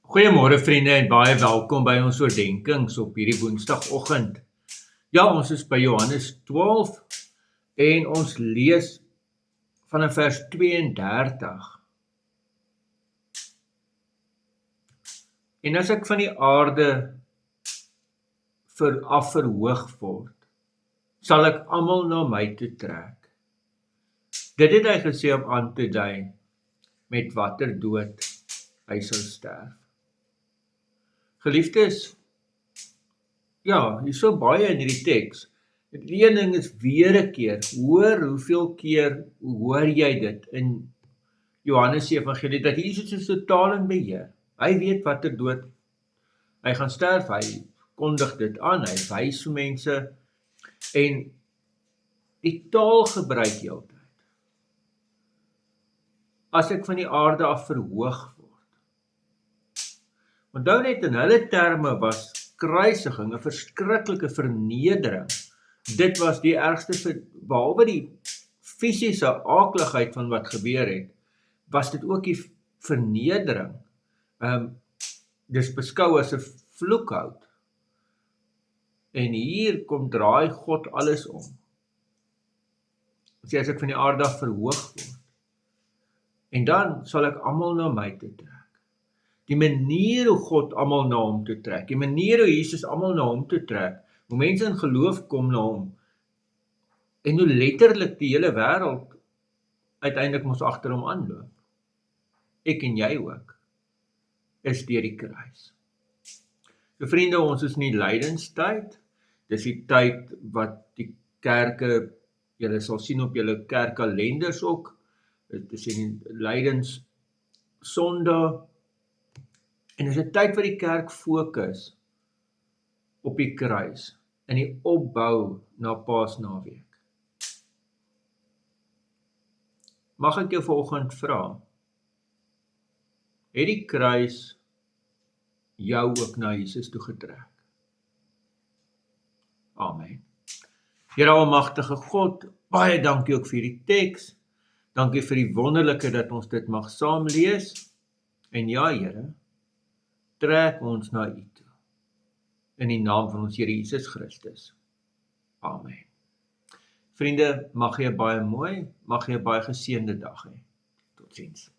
Goeiemôre vriende en baie welkom by ons oordenkings op hierdie Woensdagoggend. Ja, ons is by Johannes 12 en ons lees vanaf vers 32. En as ek van die aarde verhoog word, sal ek almal na my toe trek. Dit het hy gesê om aan te dui met watter dood hy sal sterf. Geliefdes, ja, hier is so baie in hierdie teks. Die een ding is weer 'n keer, hoor hoeveel keer hoor jy dit in Johannes se evangelie, dat Jesus is totaal in beheer. Hy weet watter dood hy gaan sterf, hy kondig dit aan, hy wys vir mense, en die taalgebruik heeltyd. As ek van die aarde af verhoog word. Onthou net, in hulle terme was kruisiging 'n verskriklike vernedering. Dit was die ergste, behalwe die fisiese aakligheid van wat gebeur het, was dit ook die vernedering. Dis beskou as 'n vloekhout. En hier kom draai God alles om. Sê as ek van die aarde af verhoog word, en dan sal ek almal na my toe trek. Die manier hoe God almal na hom toe trek, die manier hoe Jesus almal na hom toe trek, hoe mense in geloof kom na hom, en hoe letterlik die hele wêreld uiteindelik mos agter hom aanloop, ek en jy ook, is deur die kruis. So vriende, ons is in die lydenstyd. Dis die tyd wat die kerke, julle sal sien op julle kerkkalenders ook, dit is in die lydenssondag, en dis 'n tyd wat die kerk fokus op die kruis, in die opbou na Paasnaweek. Mag ek jou vanoggend vra, het die kruis jou ook na Jesus toe getrek? Amen. Here almagtige God, baie dankie ook vir die teks. Dankie vir die wonderlike dat ons dit mag saam lees. En ja, Here, trek ons na U toe. In die naam van ons Here Jesus Christus. Amen. Vriende, mag jy baie mooi, mag jy baie geseënde dag hê. Totsiens.